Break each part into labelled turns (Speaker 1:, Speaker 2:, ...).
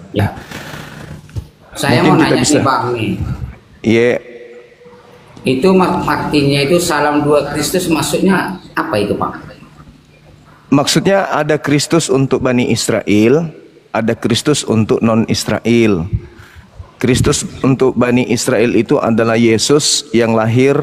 Speaker 1: Ya, saya
Speaker 2: Mungkin
Speaker 1: mau
Speaker 2: kita
Speaker 1: nanya
Speaker 2: bisa.
Speaker 1: nih Bang nih.
Speaker 2: Iya.
Speaker 1: Itu artinya itu salam dua Kristus maksudnya apa itu Pak?
Speaker 2: Maksudnya ada Kristus untuk Bani Israel, ada Kristus untuk non-Israel. Kristus untuk Bani Israel itu adalah Yesus yang lahir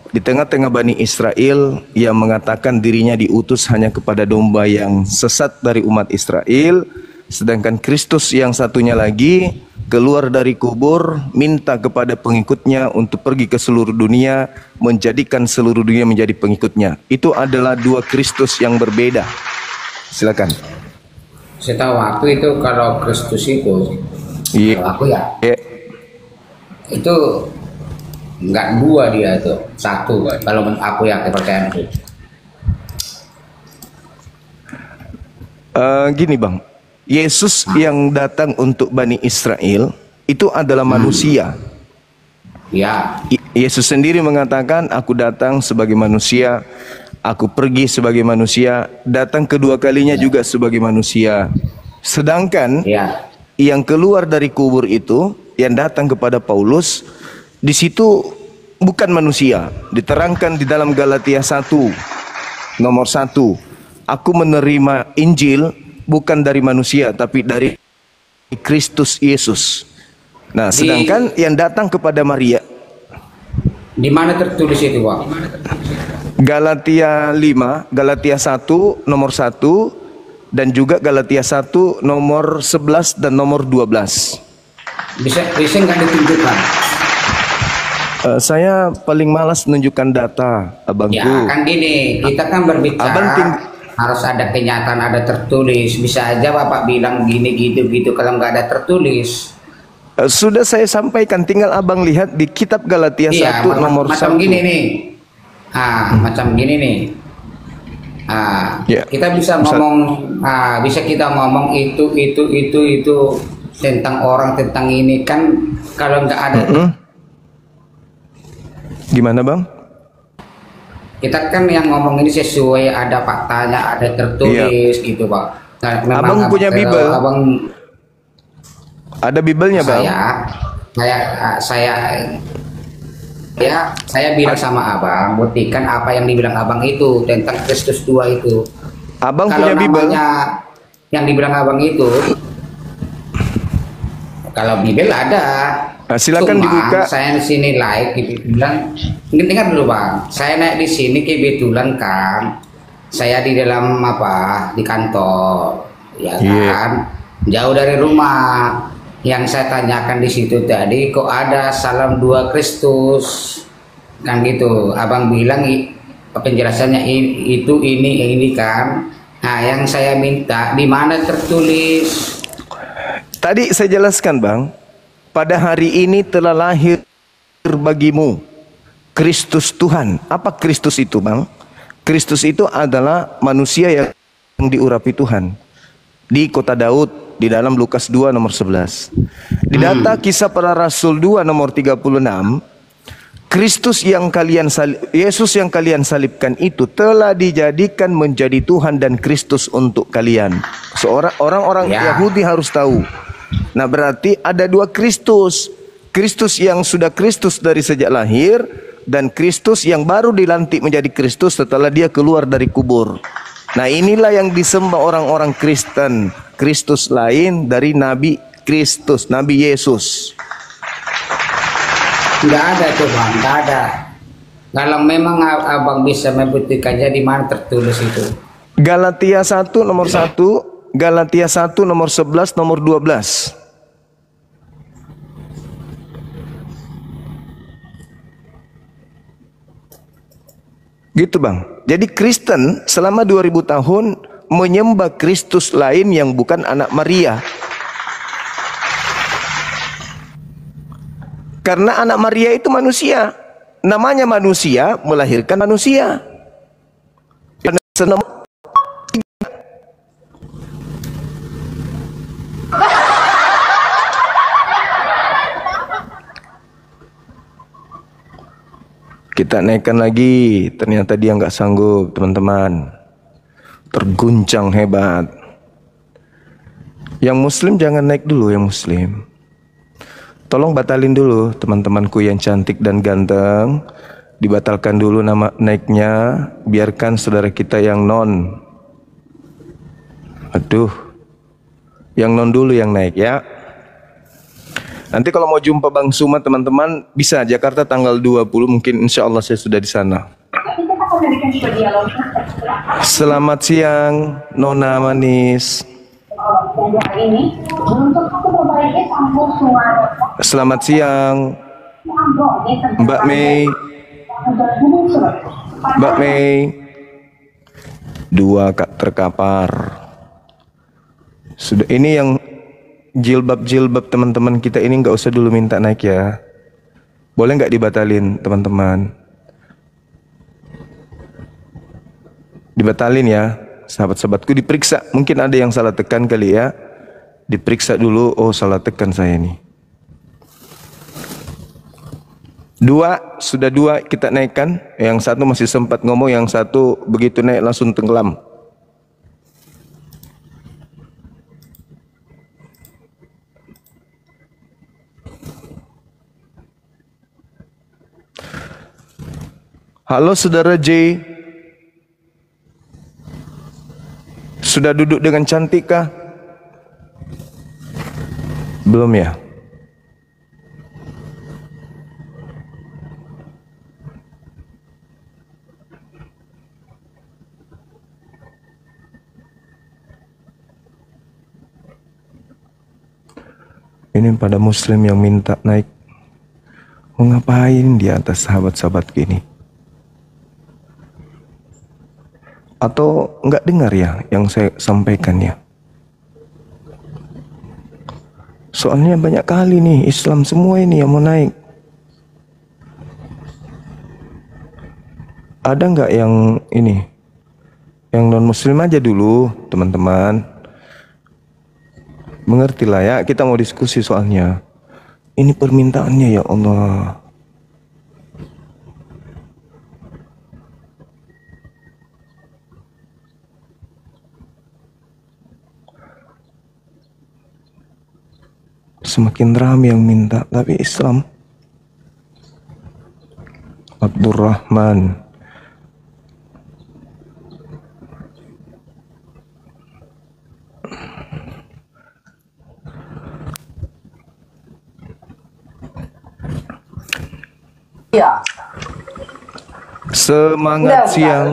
Speaker 2: di tengah-tengah Bani Israel, yang mengatakan dirinya diutus hanya kepada domba yang sesat dari umat Israel. Sedangkan Kristus yang satunya lagi keluar dari kubur, minta kepada pengikutnya untuk pergi ke seluruh dunia, menjadikan seluruh dunia menjadi pengikutnya. Itu adalah dua Kristus yang berbeda. Silakan.
Speaker 1: Saya tahu waktu itu kalau Kristus itu,
Speaker 2: Iya.
Speaker 1: kalau aku ya,
Speaker 2: Iya.
Speaker 1: itu nggak dua, dia itu satu. Kalau menurut aku ya kepercayaan itu.
Speaker 2: Gini Bang, Yesus yang datang untuk Bani Israel itu adalah manusia.
Speaker 1: Ya,
Speaker 2: Yesus sendiri mengatakan, aku datang sebagai manusia, aku pergi sebagai manusia, datang kedua kalinya juga sebagai manusia. Sedangkan
Speaker 1: ya,
Speaker 2: yang keluar dari kubur itu, yang datang kepada Paulus, di situ bukan manusia. Diterangkan di dalam Galatia 1 nomor 1, aku menerima Injil bukan dari manusia tapi dari Kristus Yesus. Nah, sedangkan yang datang kepada Maria,
Speaker 1: di mana tertulis itu Pak?
Speaker 2: Galatia 5, Galatia 1 nomor 1, dan juga Galatia 1 nomor 11 dan nomor 12.
Speaker 1: Bisa nggak ditunjukkan?
Speaker 2: Saya paling malas menunjukkan data, abangku.
Speaker 1: Ya kan gini, kita kan berbicara harus ada kenyataan, ada tertulis. Bisa aja Bapak bilang gini gitu kalau nggak ada tertulis.
Speaker 2: Sudah saya sampaikan, tinggal abang lihat di kitab Galatia 1 nomor 1.
Speaker 1: Macam gini nih. Macam gini nih.
Speaker 2: Ya.
Speaker 1: Kita bisa ngomong, bisa kita ngomong itu tentang orang, tentang ini kan, kalau nggak ada.
Speaker 2: Gimana Bang?
Speaker 1: Kita kan yang ngomong ini sesuai ada faktanya, ada tertulis gitu Pak. Nah,
Speaker 2: abang punya Bible?
Speaker 1: Abang
Speaker 2: ada Bibelnya Bang?
Speaker 1: Saya bilang sama abang, buktikan apa yang dibilang abang itu tentang Kristus 2 itu.
Speaker 2: Abang
Speaker 1: kalau
Speaker 2: punya Bibel?
Speaker 1: Yang dibilang abang itu, kalau Bibel ada.
Speaker 2: Silakan dibuka.
Speaker 1: Saya di sini live kebetulan. Dengar dulu Bang. Saya naik di sini kebetulan kan. Saya di dalam di kantor, ya kan. Jauh dari rumah. Yang saya tanyakan di situ tadi, kok ada salam dua Kristus, kan gitu. Abang bilang penjelasannya ini kan. Nah, yang saya minta di mana tertulis?
Speaker 2: Tadi saya jelaskan Bang, pada hari ini telah lahir bagimu Kristus Tuhan. Apa Kristus itu Bang? Kristus itu adalah manusia yang diurapi Tuhan. Di kota Daud, di dalam Lukas 2 nomor 11. Di data Kisah Para Rasul 2 nomor 36, Yesus yang kalian salibkan itu telah dijadikan menjadi Tuhan dan Kristus untuk kalian. Orang-orang Yahudi harus tahu. Nah, berarti ada dua Kristus. Kristus yang sudah Kristus dari sejak lahir, dan Kristus yang baru dilantik menjadi Kristus setelah dia keluar dari kubur. Nah, inilah yang disembah orang-orang Kristen. Kristus lain dari Nabi Kristus, Nabi Yesus.
Speaker 1: Tidak ada tuh Bang, tidak ada. Kalau memang abang bisa membuktikannya, di mana tertulis itu?
Speaker 2: Galatia 1 nomor 1, Galatia 1 nomor 11, nomor 12. Gitu Bang. Jadi Kristen selama 2000 tahun menyembah Kristus lain yang bukan anak Maria. Karena anak Maria itu manusia. Namanya manusia melahirkan manusia. Kita naikkan lagi, ternyata dia nggak sanggup teman-teman. Terguncang hebat. Yang muslim jangan naik dulu, yang muslim. Tolong batalin dulu teman-temanku yang cantik dan ganteng. Dibatalkan dulu nama naiknya. Biarkan saudara kita yang non. Aduh. Yang non dulu yang naik ya. Nanti kalau mau jumpa Bang Suma teman-teman bisa Jakarta tanggal 20 mungkin insya Allah saya sudah di sana. Selamat siang Nona manis. Selamat siang Mbak Mei. Mbak Mei. Dua kak terkapar. Sudah ini yang jilbab teman-teman kita ini nggak usah dulu minta naik ya. Boleh nggak dibatalin teman-teman? Dibatalin ya, sahabat-sahabatku diperiksa. Mungkin ada yang salah tekan kali ya. Diperiksa dulu, oh salah tekan saya nih. Sudah dua kita naikkan. Yang satu masih sempat ngomong, yang satu begitu naik langsung tenggelam. Halo saudara J. Sudah duduk dengan cantik kah? Belum ya? Ini pada muslim yang minta naik. Mau ngapain di atas sahabat-sahabat gini? Atau enggak dengar ya yang saya sampaikan ya? Soalnya banyak kali nih Islam semua ini yang mau naik. Ada enggak yang ini? Yang non muslim aja dulu teman-teman. Mengertilah ya, kita mau diskusi soalnya. Ini permintaannya ya Allah. Semakin ramai yang minta, tapi Islam. Abdurrahman.
Speaker 3: Ya.
Speaker 2: Semangat siang.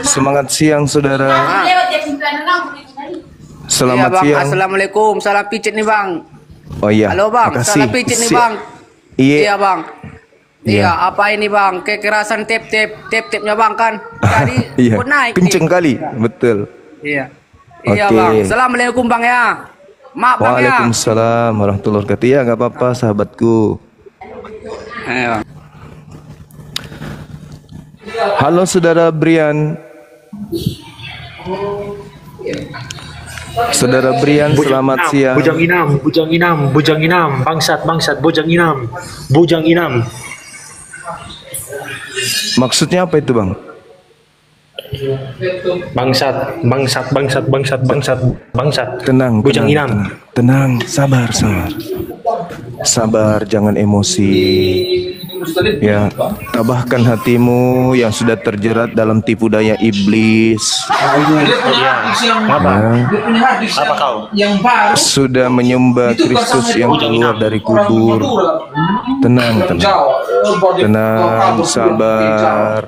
Speaker 2: Semangat siang saudara. Selamat
Speaker 3: Bang.
Speaker 2: siang.
Speaker 3: Assalamualaikum. Salam picit nih bang.
Speaker 2: Oh iya.
Speaker 3: Halo bang.
Speaker 2: Makasih.
Speaker 3: Salam picit nih bang.
Speaker 2: Iya
Speaker 3: bang.
Speaker 2: Iya.
Speaker 3: Iya. Apa ini bang? Kekerasan tap-tapnya bang kan? Tadi
Speaker 2: Iya.
Speaker 3: pun naik.
Speaker 2: Kenceng
Speaker 3: nih.
Speaker 2: kali, betul.
Speaker 3: Iya. Iya
Speaker 2: Oke.
Speaker 3: bang. Assalamualaikum bang ya. Maaf bang ya.
Speaker 2: Waalaikumsalam warahmatullahi wabarakatuh. Ya nggak apa-apa sahabatku.
Speaker 3: Ayo.
Speaker 2: Halo saudara Brian. Saudara Brian, selamat siang.
Speaker 4: Bujang inam, bangsat, bujang inam.
Speaker 2: Maksudnya apa itu bang?
Speaker 4: Bangsat.
Speaker 2: Tenang,
Speaker 4: Bujang
Speaker 2: tenang,
Speaker 4: inam.
Speaker 2: tenang, sabar. Sabar, jangan emosi. Ya, tabahkan hatimu yang sudah terjerat dalam tipu daya iblis.
Speaker 4: Apa kau?
Speaker 2: Sudah menyembah Kristus yang keluar dari kubur. Tenang, sabar.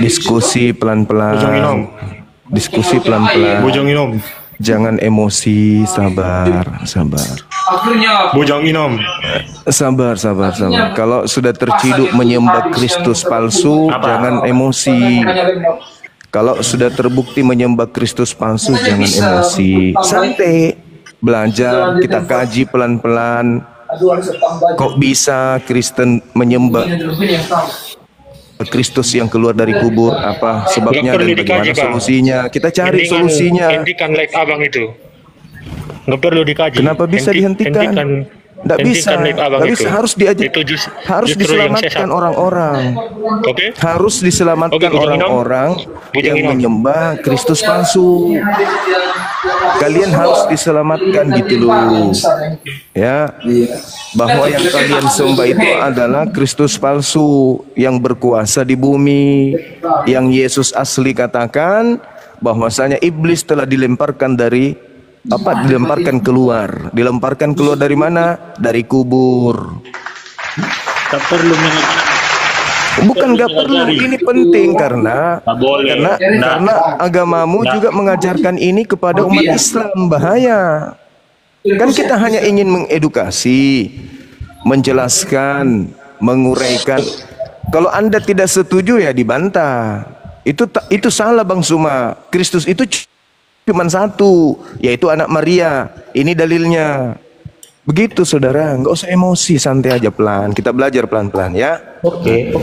Speaker 2: Diskusi pelan-pelan.
Speaker 4: Bujang inam.
Speaker 2: Jangan emosi, sabar.
Speaker 4: Bujang inam.
Speaker 2: Sabar. Kalau sudah terciduk menyembah Kristus palsu, jangan emosi. Kalau sudah terbukti menyembah Kristus palsu, jangan emosi. Santai. Belajar, kita kaji pelan-pelan. Kok bisa Kristen menyembah Kristus yang keluar dari kubur? Apa sebabnya dan bagaimana solusinya? Kita cari solusinya.
Speaker 4: Hentikan like abang itu. Nggak perlu dikaji.
Speaker 2: Kenapa bisa dihentikan? Tidak bisa,
Speaker 4: Hentikan live abang
Speaker 2: nggak bisa.
Speaker 4: itu.
Speaker 2: Harus diajak,
Speaker 4: Itu
Speaker 2: harus
Speaker 4: justru yang
Speaker 2: diselamatkan
Speaker 4: sesat.
Speaker 2: orang-orang.
Speaker 4: Oke?
Speaker 2: Harus diselamatkan
Speaker 4: Oke, Bujang Inom.
Speaker 2: orang-orang
Speaker 4: Bujang
Speaker 2: yang
Speaker 4: Inom.
Speaker 2: menyembah Kristus palsu. Kalian harus diselamatkan gitu loh. Ya, bahwa yang kalian sembah itu adalah Kristus palsu yang berkuasa di bumi. Yang Yesus asli katakan bahwasanya iblis telah dilemparkan dari dilemparkan keluar dari mana? Dari kubur.
Speaker 5: Tak perlu mengajar.
Speaker 2: Bukan nggak perlu, ini penting karena
Speaker 5: Tak boleh.
Speaker 2: karena agamamu juga mengajarkan ini kepada umat Islam. Bahaya. Kan kita hanya ingin mengedukasi, menjelaskan, menguraikan. Kalau Anda tidak setuju ya dibantah. Itu salah Bang Suma. Kristus itu cuma satu, yaitu anak Maria. Ini dalilnya. Begitu saudara, nggak usah emosi, santai aja, pelan. Kita belajar pelan-pelan ya.
Speaker 5: Oke.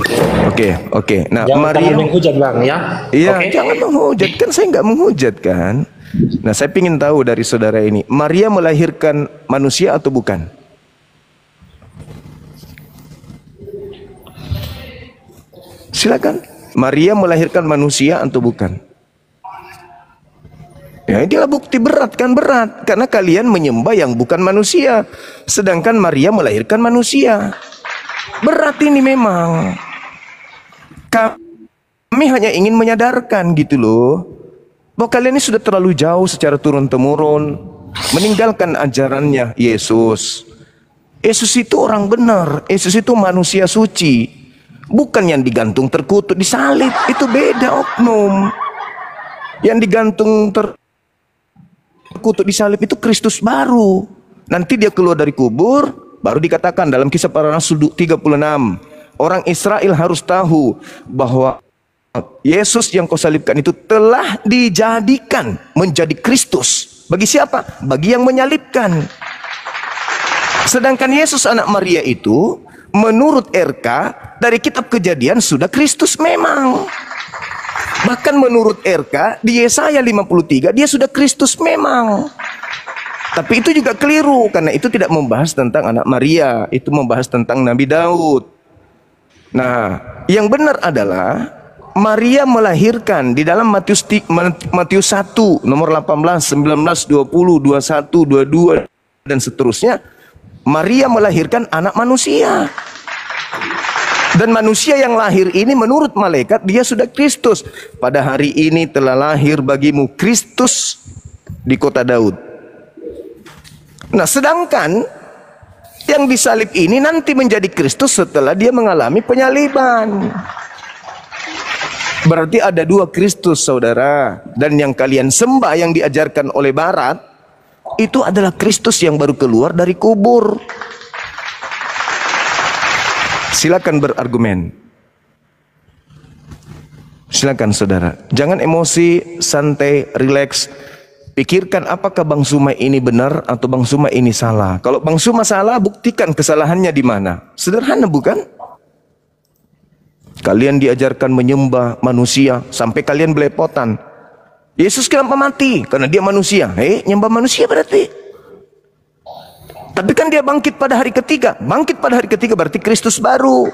Speaker 2: Oke. Nah,
Speaker 5: Jangan
Speaker 2: Maria,
Speaker 5: menghujat bang ya.
Speaker 2: iya,
Speaker 5: Oke?
Speaker 2: jangan menghujat, kan saya nggak menghujat kan. Nah, saya ingin tahu dari saudara ini, Maria melahirkan manusia atau bukan? Silakan. Maria melahirkan manusia atau bukan? Ya, inilah bukti berat karena kalian menyembah yang bukan manusia, sedangkan Maria melahirkan manusia. Berat ini memang. Kami hanya ingin menyadarkan gitu loh, bahwa kalian ini sudah terlalu jauh secara turun-temurun meninggalkan ajarannya Yesus. Yesus itu orang benar, Yesus itu manusia suci, bukan yang digantung terkutuk di salib. Itu beda oknum. Yang digantung terkutuk di salib itu Kristus baru. Nanti dia keluar dari kubur, baru dikatakan dalam Kisah Para Rasul 36, orang Israel harus tahu bahwa Yesus yang kau salibkan itu telah dijadikan menjadi Kristus. Bagi siapa? Bagi yang menyalibkan. Sedangkan Yesus anak Maria itu menurut RK dari kitab Kejadian sudah Kristus memang. Bahkan menurut RK di Yesaya 53 dia sudah Kristus memang. Tapi itu juga keliru karena itu tidak membahas tentang anak Maria, itu membahas tentang Nabi Daud. Nah, yang benar adalah Maria melahirkan di dalam Matius 1 nomor 18, 19, 20, 21, 22 dan seterusnya. Maria melahirkan anak manusia. Dan manusia yang lahir ini menurut malaikat dia sudah Kristus. Pada hari ini telah lahir bagimu Kristus di kota Daud. Nah, sedangkan yang disalib ini nanti menjadi Kristus setelah dia mengalami penyaliban. Berarti ada dua Kristus, saudara. Dan yang kalian sembah yang diajarkan oleh Barat itu adalah Kristus yang baru keluar dari kubur. Silakan berargumen. Silakan saudara. Jangan emosi, santai, rileks. Pikirkan apakah Bang Suma ini benar atau Bang Suma ini salah. Kalau Bang Suma salah, buktikan kesalahannya di mana. Sederhana bukan? Kalian diajarkan menyembah manusia sampai kalian belepotan. Yesus kenapa mati? Karena dia manusia. Nyembah manusia berarti. Tapi kan dia bangkit pada hari ketiga. Bangkit pada hari ketiga berarti Kristus baru.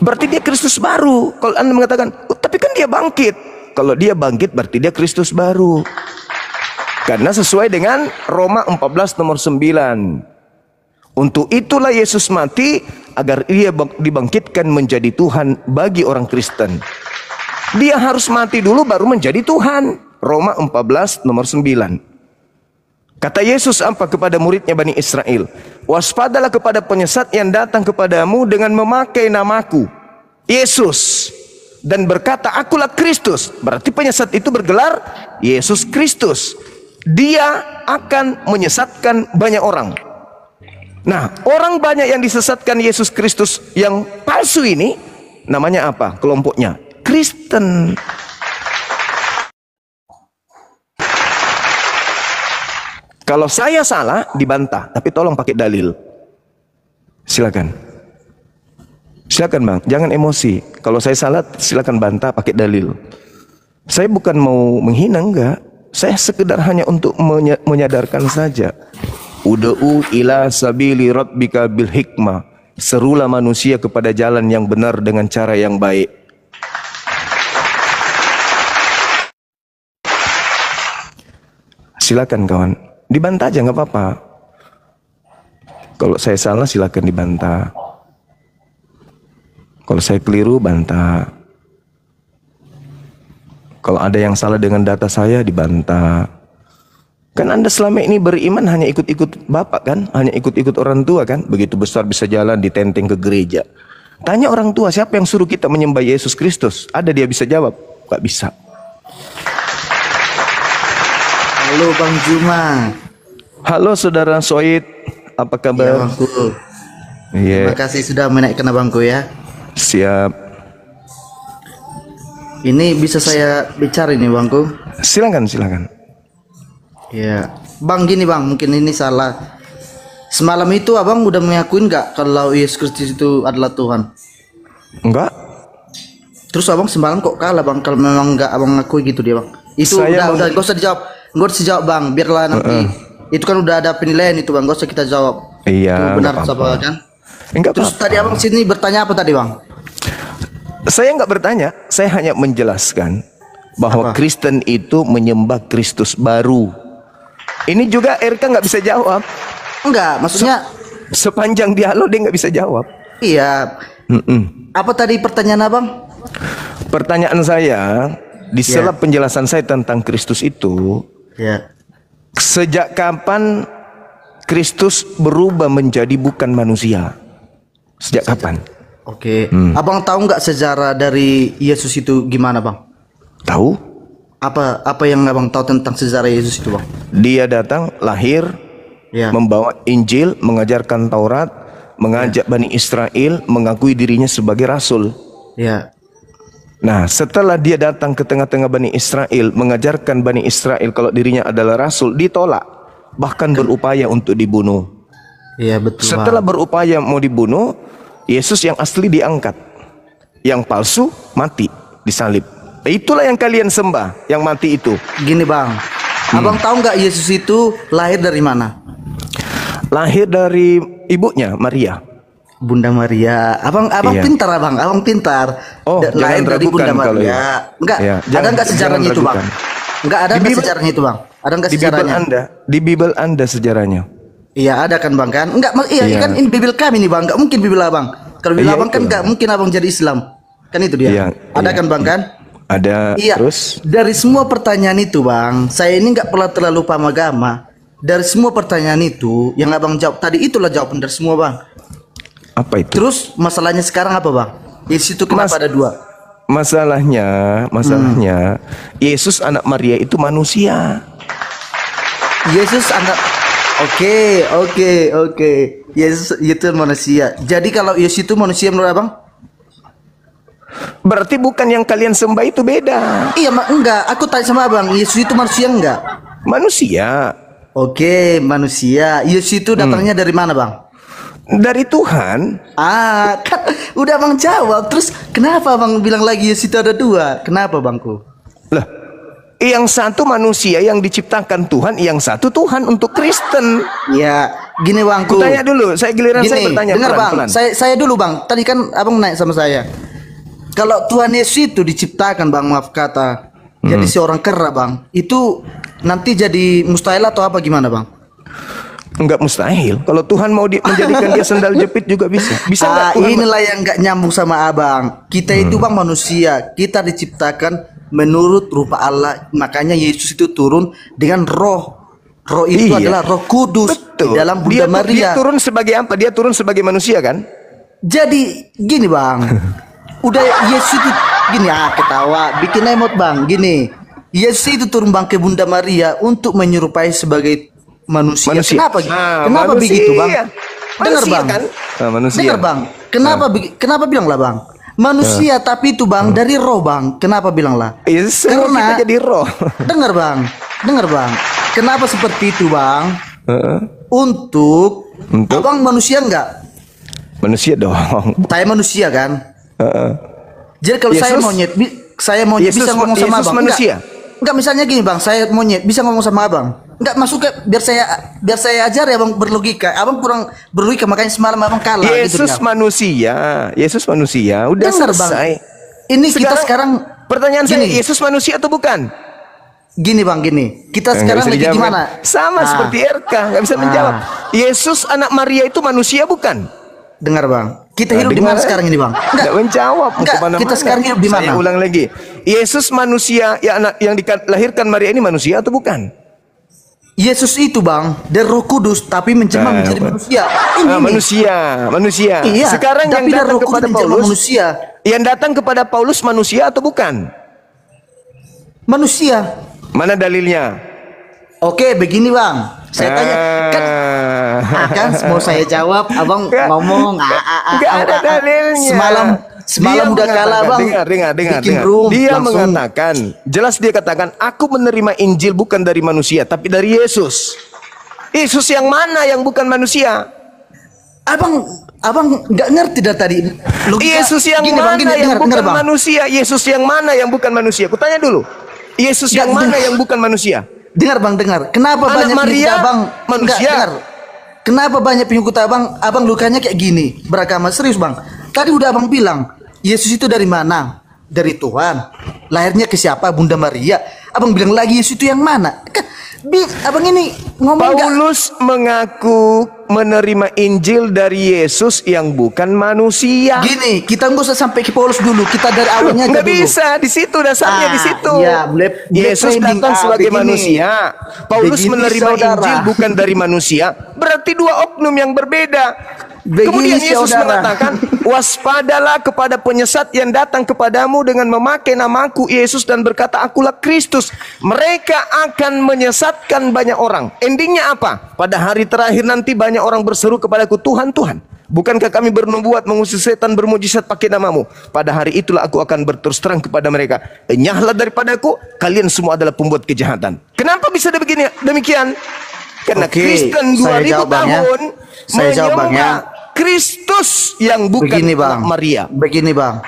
Speaker 2: Berarti dia Kristus baru. Kalau Anda mengatakan, tapi kan dia bangkit. Kalau dia bangkit berarti dia Kristus baru. Karena sesuai dengan Roma 14 nomor 9. Untuk itulah Yesus mati agar ia dibangkitkan menjadi Tuhan bagi orang Kristen. Dia harus mati dulu baru menjadi Tuhan. Roma 14 nomor 9. Kata Yesus apa kepada muridnya Bani Israel? Waspadalah kepada penyesat yang datang kepadamu dengan memakai namaku, Yesus, dan berkata akulah Kristus. Berarti penyesat itu bergelar Yesus Kristus. Dia akan menyesatkan banyak orang. Nah, orang banyak yang disesatkan Yesus Kristus yang palsu ini namanya apa? Kelompoknya Kristen. Kalau saya salah dibantah, tapi tolong pakai dalil. Silakan. Silakan Bang, jangan emosi. Kalau saya salah silakan bantah pakai dalil. Saya bukan mau menghina, enggak. Saya sekedar hanya untuk menyadarkan saja. Ud'u ila sabili rabbika bil hikmah. Serulah manusia kepada jalan yang benar dengan cara yang baik. Silakan kawan, dibantah aja nggak apa-apa. Kalau saya salah silakan dibantah. Kalau saya keliru bantah. Kalau ada yang salah dengan data saya dibantah. Kan Anda selama ini beriman hanya ikut-ikut bapak kan? Hanya ikut-ikut orang tua kan? Begitu besar bisa jalan ditenteng ke gereja. Tanya orang tua, siapa yang suruh kita menyembah Yesus Kristus? Ada dia bisa jawab? Gak bisa.
Speaker 6: Halo Bang Juma.
Speaker 2: Halo Saudara Soid, apa
Speaker 6: Ya
Speaker 2: kabar?
Speaker 6: Bangku.
Speaker 2: Iya.
Speaker 6: Terima kasih sudah menaikkan abangku ya.
Speaker 2: Siap.
Speaker 6: Ini bisa saya bicara ini Bangku?
Speaker 2: Silakan, silakan.
Speaker 6: Ya, Bang gini Bang, mungkin ini salah. Semalam itu abang udah mengakuin nggak kalau Yesus Kristus itu adalah Tuhan?
Speaker 2: Enggak.
Speaker 6: Terus abang semalam kok kalah Bang? Kalau memang nggak abang ngakui gitu dia Bang. Itu
Speaker 2: Saya
Speaker 6: udah gak usah dijawab, gak usah dijawab Bang. Biarlah nanti. Itu kan udah ada penilaian itu Bang, gak usah kita jawab.
Speaker 2: Iya,
Speaker 6: Itu benar
Speaker 2: nggak
Speaker 6: sama
Speaker 2: apa-apa.
Speaker 6: kan?
Speaker 2: Enggak
Speaker 6: Terus
Speaker 2: apa-apa.
Speaker 6: tadi abang sini bertanya apa tadi Bang?
Speaker 2: Saya enggak bertanya, saya hanya menjelaskan bahwa
Speaker 6: Apa?
Speaker 2: Kristen itu menyembah Kristus baru. Ini juga RK nggak bisa jawab.
Speaker 6: Enggak, maksudnya
Speaker 2: Sepanjang dialog dia nggak bisa jawab.
Speaker 6: iya. Apa tadi pertanyaan abang?
Speaker 2: Pertanyaan saya di sela penjelasan saya tentang Kristus itu,
Speaker 6: Ya.
Speaker 2: sejak kapan Kristus berubah menjadi bukan manusia? Sejak kapan?
Speaker 6: Oke. Abang tahu nggak sejarah dari Yesus itu gimana Bang?
Speaker 2: Tahu?
Speaker 6: Apa yang abang tahu tentang sejarah Yesus itu Bang?
Speaker 2: Dia datang, lahir,
Speaker 6: Ya.
Speaker 2: membawa Injil, mengajarkan Taurat, mengajak Bani Israel, mengakui dirinya sebagai rasul.
Speaker 6: Ya.
Speaker 2: Nah, setelah dia datang ke tengah-tengah Bani Israel, mengajarkan Bani Israel kalau dirinya adalah rasul, ditolak, bahkan berupaya untuk dibunuh.
Speaker 6: Iya betul.
Speaker 2: Setelah berupaya mau dibunuh, Yesus yang asli diangkat, yang palsu mati, disalib. Itulah yang kalian sembah, yang mati itu.
Speaker 6: Gini Bang, abang tahu nggak Yesus itu lahir dari mana?
Speaker 2: Lahir dari ibunya Maria.
Speaker 6: Bunda Maria. Abang
Speaker 2: Iya.
Speaker 6: pintar abang pintar.
Speaker 2: Oh,
Speaker 6: Lahir
Speaker 2: jangan
Speaker 6: dari
Speaker 2: ragukan
Speaker 6: Bunda
Speaker 2: kalau
Speaker 6: Maria. Enggak,
Speaker 2: Ya,
Speaker 6: ada
Speaker 2: jangan-
Speaker 6: nggak sejarahnya
Speaker 2: jangan
Speaker 6: itu Bang?
Speaker 2: ragukan.
Speaker 6: Enggak ada
Speaker 2: Di
Speaker 6: nggak
Speaker 2: Bible-
Speaker 6: sejarahnya itu Bang? Ada nggak
Speaker 2: Di Bible
Speaker 6: sejarahnya?
Speaker 2: Anda, di Bible Anda sejarahnya.
Speaker 6: Iya ada kan Bang kan? Enggak, iya
Speaker 2: Iya.
Speaker 6: kan ini Bible kami nih Bang. Enggak mungkin Bible abang. Kalau Bible
Speaker 2: Iya,
Speaker 6: abang kan
Speaker 2: itulah.
Speaker 6: enggak mungkin abang jadi Islam. Kan itu dia.
Speaker 2: Iya,
Speaker 6: Ada
Speaker 2: iya,
Speaker 6: kan Bang kan?
Speaker 2: Ada.
Speaker 6: Iya.
Speaker 2: Terus
Speaker 6: Dari semua pertanyaan itu Bang, saya ini nggak pernah terlalu paham agama. Dari semua pertanyaan itu, yang abang jawab tadi itulah jawaban dari semua Bang.
Speaker 2: apa itu?
Speaker 6: Terus masalahnya sekarang apa Bang? Di situ kenapa ada dua?
Speaker 2: Masalahnya Yesus anak Maria itu manusia.
Speaker 6: Yesus anak. Oke. Yesus itu manusia. Jadi kalau Yesus itu manusia menurut abang?
Speaker 2: Berarti bukan yang kalian sembah itu beda.
Speaker 6: Iya, enggak. Aku tanya sama abang, Yesus itu manusia enggak?
Speaker 2: Manusia
Speaker 6: Oke, manusia. Yesus itu datangnya dari mana bang?
Speaker 2: dari Tuhan.
Speaker 6: Kan udah abang jawab. Terus kenapa abang bilang lagi Yesus itu ada dua? Kenapa bangku?
Speaker 2: Lah, yang satu manusia yang diciptakan Tuhan, yang satu Tuhan untuk Kristen.
Speaker 6: Ya, gini bangku.
Speaker 2: Tanya dulu, saya giliran saya
Speaker 6: Gini,
Speaker 2: bertanya
Speaker 6: dengar bang.
Speaker 2: pelan-pelan.
Speaker 6: Saya dulu bang. Tadi kan abang naik sama saya. Kalau Tuhan Yesus itu diciptakan bang, maaf kata, jadi seorang kera bang, itu nanti jadi mustahil atau apa gimana bang?
Speaker 2: Enggak mustahil. Kalau Tuhan mau menjadikan dia sendal jepit juga bisa. Bisa enggak Tuhan?
Speaker 6: Inilah yang nggak nyambung sama abang. Kita itu bang manusia, kita diciptakan menurut rupa Allah. Makanya Yesus itu turun dengan roh. Roh itu
Speaker 2: Iya.
Speaker 6: adalah Roh Kudus
Speaker 2: Betul.
Speaker 6: di dalam Bunda
Speaker 2: Dia
Speaker 6: Maria.
Speaker 2: turun sebagai apa? Dia turun sebagai manusia kan?
Speaker 6: Jadi gini bang, udah Yesus itu gini ketawa, bikin emot bang. Gini, Yesus itu turun bang ke Bunda Maria untuk menyerupai sebagai manusia. Kenapa? Kenapa
Speaker 2: manusia.
Speaker 6: begitu bang? Dengar
Speaker 2: Manusia
Speaker 6: bang.
Speaker 2: kan? Manusia.
Speaker 6: Dengar bang. Kenapa bilang lah bang? Manusia tapi itu bang dari roh bang. Kenapa bilang lah?
Speaker 2: Ya, semua kita jadi roh.
Speaker 6: Dengar bang. Kenapa seperti itu bang? Untuk abang manusia enggak?
Speaker 2: Manusia dong.
Speaker 6: Saya manusia kan? Jadi kalau
Speaker 2: Yesus-
Speaker 6: saya monyet bisa ngomong
Speaker 2: Yesus
Speaker 6: sama abang.
Speaker 2: manusia.
Speaker 6: Enggak, misalnya gini bang, saya monyet bisa ngomong sama abang. Enggak masuk ke biar saya ajar ya bang berlogika. Abang kurang berlogika makanya semalam abang kalah.
Speaker 2: Yesus
Speaker 6: gitu,
Speaker 2: manusia, Yesus manusia, udah
Speaker 6: Dengar,
Speaker 2: selesai.
Speaker 6: Bang. Ini kita sekarang
Speaker 2: pertanyaan saya,
Speaker 6: gini.
Speaker 2: Yesus manusia atau bukan?
Speaker 6: Gini bang, gini. Kita
Speaker 2: Nggak
Speaker 6: sekarang
Speaker 2: bisa
Speaker 6: lagi
Speaker 2: dijawab,
Speaker 6: gimana?
Speaker 2: kan? Sama seperti RK, nggak bisa menjawab. Yesus anak Maria itu manusia bukan?
Speaker 6: Dengar bang, kita hidup di
Speaker 2: dengar,
Speaker 6: mana sekarang ini bang?
Speaker 2: Nggak menjawab. Mau
Speaker 6: Enggak,
Speaker 2: kemana-mana.
Speaker 6: kita sekarang hidup di mana?
Speaker 2: Saya ulang lagi. Yesus manusia, ya anak yang dilahirkan Maria ini manusia atau bukan?
Speaker 6: Yesus itu bang dari Roh Kudus tapi menjelma menjadi manusia. Ini.
Speaker 2: Manusia.
Speaker 6: Iya.
Speaker 2: Sekarang yang
Speaker 6: tapi dari
Speaker 2: datang
Speaker 6: Roh Kudus
Speaker 2: kepada
Speaker 6: menjelma
Speaker 2: Paulus,
Speaker 6: manusia.
Speaker 2: yang datang kepada Paulus manusia atau bukan?
Speaker 6: Manusia.
Speaker 2: Mana dalilnya?
Speaker 6: Oke, begini bang. Saya tanya kan mau saya jawab, abang ngomong.
Speaker 2: Nggak ada dalilnya.
Speaker 6: Semalam udah kalah bang.
Speaker 2: Dengar.
Speaker 6: Room,
Speaker 2: Dia
Speaker 6: langsung.
Speaker 2: mengatakan, jelas dia katakan, aku menerima Injil bukan dari manusia, tapi dari Yesus. Yesus yang mana yang bukan manusia?
Speaker 6: Abang nggak ngerti dari tadi. Logika,
Speaker 2: Yesus yang
Speaker 6: gini,
Speaker 2: mana
Speaker 6: bang, gini,
Speaker 2: yang
Speaker 6: dengar,
Speaker 2: bukan
Speaker 6: bang.
Speaker 2: manusia? Yesus yang mana yang bukan manusia? Kutanya dulu. Yesus yang mana yang bukan manusia?
Speaker 6: Dengar bang, dengar. Kenapa
Speaker 2: Anak
Speaker 6: banyak
Speaker 2: Maria
Speaker 6: pengikut abang
Speaker 2: manusia?
Speaker 6: Enggak, dengar. Kenapa banyak pengikut abang lukanya kayak gini? Beragama serius bang. Tadi udah abang bilang, Yesus itu dari mana? Dari Tuhan. Lahirnya ke siapa? Bunda Maria. Abang bilang lagi Yesus itu yang mana? Kan, abang ini ngomong
Speaker 2: Paulus mengaku menerima Injil dari Yesus yang bukan manusia.
Speaker 6: gini, kita nggak usah sampai ke Paulus dulu. Kita dari awalnya aja
Speaker 2: Nggak
Speaker 6: dulu.
Speaker 2: bisa, di situ dasarnya di situ.
Speaker 6: Iya,
Speaker 2: Yesus datang sebagai manusia. Paulus
Speaker 6: Begini,
Speaker 2: menerima
Speaker 6: saudara.
Speaker 2: Injil bukan dari manusia. Berarti dua oknum yang berbeda.
Speaker 6: Begini,
Speaker 2: Kemudian Yesus
Speaker 6: saudara.
Speaker 2: mengatakan, waspadalah kepada penyesat yang datang kepadamu dengan memakai namaku Yesus dan berkata, akulah Kristus. Mereka akan menyesatkan banyak orang. Endingnya apa? Pada hari terakhir nanti banyak orang berseru kepadaku, Tuhan, Tuhan, bukankah kami bernubuat mengusir setan bermujizat pakai namamu? Pada hari itulah aku akan berterus terang kepada mereka, enyahlah daripadaku, kalian semua adalah pembuat kejahatan. Kenapa bisa demikian? Karena
Speaker 6: Oke,
Speaker 2: Kristen
Speaker 6: saya
Speaker 2: 2000
Speaker 6: jawab, Bang, ya.
Speaker 2: tahun
Speaker 6: Saya jawab, Bang, ya.
Speaker 2: Kristus yang bukan
Speaker 6: Begini bang,
Speaker 2: anak Maria.
Speaker 6: Begini bang.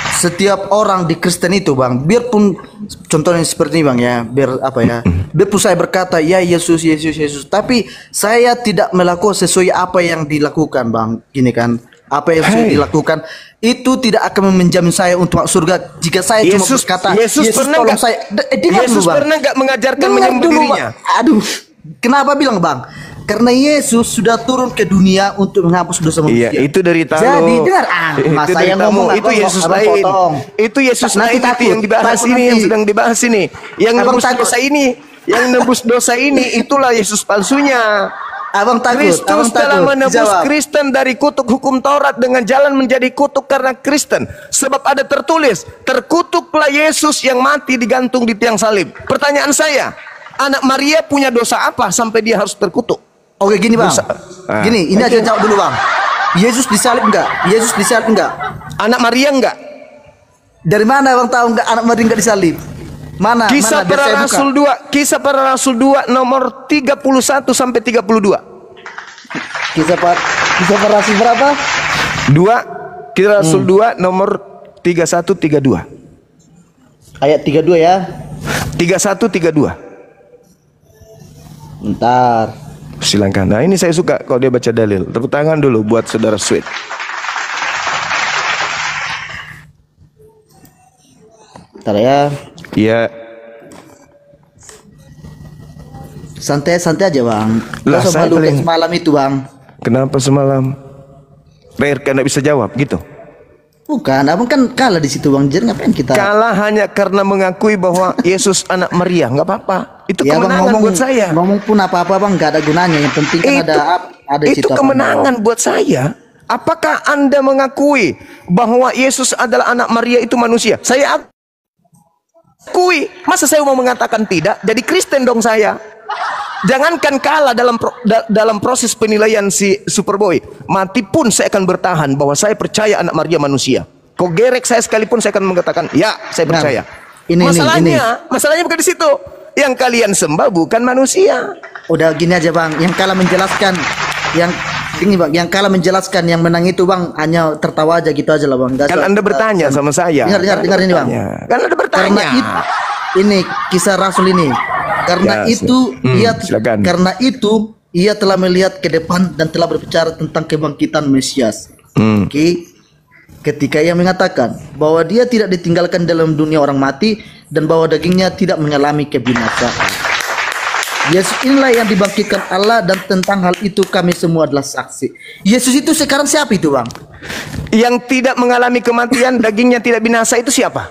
Speaker 6: Setiap orang di Kristen itu bang, biarpun contohnya seperti ini bang ya, biarpun saya berkata ya Yesus, tapi saya tidak melakukan sesuai apa yang dilakukan bang, gini kan, apa yang sudah dilakukan itu tidak akan menjamin saya untuk masuk surga jika saya cuma berkata Yesus
Speaker 2: pernah
Speaker 6: tolong
Speaker 2: nggak-
Speaker 6: saya.
Speaker 2: Yesus pernah nggak mengajarkan menyembah dirinya?
Speaker 6: Bang. Aduh, kenapa bilang bang? Karena Yesus sudah turun ke dunia untuk menghapus dosa manusia.
Speaker 2: Iya, itu dari tamu.
Speaker 6: Jadi dengar,
Speaker 2: Itu
Speaker 6: saya
Speaker 2: dari tamu.
Speaker 6: ngomong,
Speaker 2: Itu
Speaker 6: abang-
Speaker 2: Yesus
Speaker 6: abang
Speaker 2: lain.
Speaker 6: potong.
Speaker 2: Itu Yesus
Speaker 6: Nanti
Speaker 2: lain itu
Speaker 6: takut.
Speaker 2: yang dibahas
Speaker 6: Takut
Speaker 2: ini,
Speaker 6: nanti.
Speaker 2: yang sedang dibahas ini. Yang
Speaker 6: Abang
Speaker 2: nebus
Speaker 6: takut.
Speaker 2: dosa ini, yang nebus dosa ini, itulah Yesus palsunya.
Speaker 6: Abang takut,
Speaker 2: Kristus
Speaker 6: abang
Speaker 2: telah
Speaker 6: takut.
Speaker 2: menebus
Speaker 6: Jawab.
Speaker 2: Kristen dari kutuk hukum Taurat dengan jalan menjadi kutuk karena Kristen. Sebab ada tertulis, terkutuklah Yesus yang mati digantung di tiang salib. Pertanyaan saya, anak Maria punya dosa apa sampai dia harus terkutuk?
Speaker 6: Oke gini bang,
Speaker 2: Ah.
Speaker 6: gini ini aja jawab dulu bang. Yesus disalib enggak? Yesus disalib enggak?
Speaker 2: Anak Maria enggak?
Speaker 6: Dari mana abang tahu enggak anak Maria enggak disalib? Mana?
Speaker 2: Kisah
Speaker 6: Biar
Speaker 2: para
Speaker 6: saya buka.
Speaker 2: Rasul 2, Kisah para Rasul 2 nomor 31 sampai 32.
Speaker 6: Kisah para Rasul berapa?
Speaker 2: 2 Kisah Rasul 2 nomor 31 32.
Speaker 6: Ayat 32 ya.
Speaker 2: 31 32.
Speaker 6: Bentar.
Speaker 2: Silakan. Nah, ini saya suka kalau dia baca dalil. Tepuk tangan dulu buat saudara Sweet.
Speaker 6: Bentar ya.
Speaker 2: Iya.
Speaker 6: Santai-santai aja bang.
Speaker 2: Lah,
Speaker 6: Gak usah
Speaker 2: saya
Speaker 6: malu
Speaker 2: paling-
Speaker 6: kayak semalam itu bang.
Speaker 2: Kenapa semalam PRK nggak bisa jawab gitu?
Speaker 6: Bukan, abang kan kalah di situ bang. Jadi ngapain kita?
Speaker 2: Kalah hanya karena mengakui bahwa Yesus anak Maria. Nggak apa-apa. Itu
Speaker 6: Ya, bang,
Speaker 2: kemenangan buat saya.
Speaker 6: Ngomong pun apa-apa bang, nggak ada gunanya. Yang penting kan ada
Speaker 2: itu
Speaker 6: situ apa
Speaker 2: kemenangan buat saya. Apakah Anda mengakui bahwa Yesus adalah anak Maria itu manusia? Saya akui. Masa saya mau mengatakan tidak? Jadi Kristen dong saya. Jangankan kalah dalam proses penilaian si Superboy, mati pun saya akan bertahan bahwa saya percaya anak Maria manusia. Kok gerek saya sekalipun saya akan mengatakan ya, saya
Speaker 6: Nah,
Speaker 2: percaya.
Speaker 6: ini.
Speaker 2: Masalahnya bukan di situ. Yang kalian sembah bukan manusia.
Speaker 6: Udah gini aja bang, yang kalah menjelaskan, yang Ini bang, yang kalah menjelaskan, yang menang itu bang hanya tertawa aja gitu aja lah bang.
Speaker 2: Kan Anda bertanya sama saya.
Speaker 6: Dengar ini bang.
Speaker 2: Kan Anda bertanya.
Speaker 6: Ini kisah Rasul ini. Karena
Speaker 2: Ya,
Speaker 6: itu
Speaker 2: silakan.
Speaker 6: karena itu ia telah melihat ke depan dan telah berbicara tentang kebangkitan Mesias. Oke. Ketika ia mengatakan bahwa dia tidak ditinggalkan dalam dunia orang mati dan bahwa dagingnya tidak mengalami kebinasaan. Yesus inilah yang dibangkitkan Allah dan tentang hal itu kami semua adalah saksi. Yesus itu sekarang siapa itu bang?
Speaker 2: Yang tidak mengalami kematian, dagingnya tidak binasa itu siapa?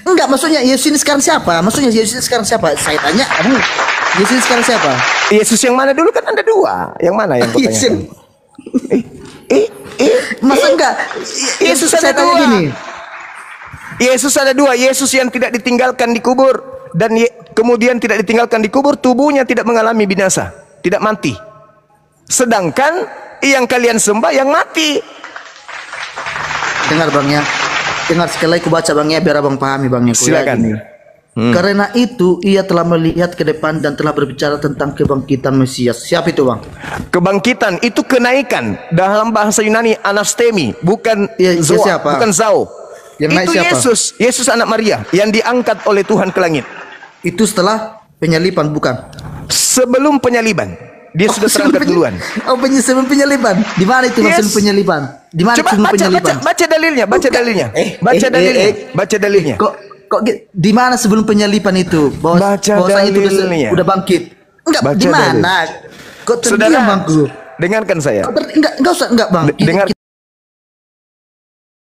Speaker 6: Enggak, maksudnya Yesus ini sekarang siapa? Maksudnya Yesus ini sekarang siapa? Saya tanya, kamu Yesus ini sekarang siapa?
Speaker 2: Yesus yang mana dulu, kan Anda dua. Yang mana yang kau tanyakan?
Speaker 6: Masa enggak?
Speaker 2: Yesus
Speaker 6: saya
Speaker 2: ada
Speaker 6: tanya
Speaker 2: dua.
Speaker 6: gini.
Speaker 2: Yesus ada dua. Yesus yang tidak ditinggalkan di kubur dan kemudian tidak ditinggalkan di kubur, tubuhnya tidak mengalami binasa, tidak mati. Sedangkan yang kalian sembah yang mati.
Speaker 6: Dengar bang ya. Dengar sekali lagi aku baca bang ya biar abang pahami bang ya.
Speaker 2: Silakan.
Speaker 6: Karena itu ia telah melihat ke depan dan telah berbicara tentang kebangkitan Mesias. Siapa itu bang?
Speaker 2: Kebangkitan itu kenaikan, dalam bahasa Yunani anastemi, bukan
Speaker 6: Ya,
Speaker 2: zoa,
Speaker 6: siapa?
Speaker 2: bukan zao.
Speaker 6: Yang naik
Speaker 2: Itu
Speaker 6: siapa?
Speaker 2: Yesus anak Maria yang diangkat oleh Tuhan ke langit.
Speaker 6: Itu setelah penyaliban bukan?
Speaker 2: Sebelum penyaliban, dia sudah terangkat duluan.
Speaker 6: Oh, sebelum penyaliban. Di mana itu
Speaker 2: Yes.
Speaker 6: sebelum penyaliban? Di mana
Speaker 2: Coba
Speaker 6: sebelum
Speaker 2: baca
Speaker 6: penyaliban?
Speaker 2: dalilnya, baca dalilnya. Baca dalilnya.
Speaker 6: Kok di mana sebelum penyaliban itu?
Speaker 2: Baca
Speaker 6: Bahwasanya itu
Speaker 2: dalilnya.
Speaker 6: udah bangkit. Enggak,
Speaker 2: Baca
Speaker 6: di mana? Kok terdiam
Speaker 2: Saudara,
Speaker 6: bangku?
Speaker 2: dengarkan saya.
Speaker 6: Enggak usah enggak bang.
Speaker 2: Dengarkan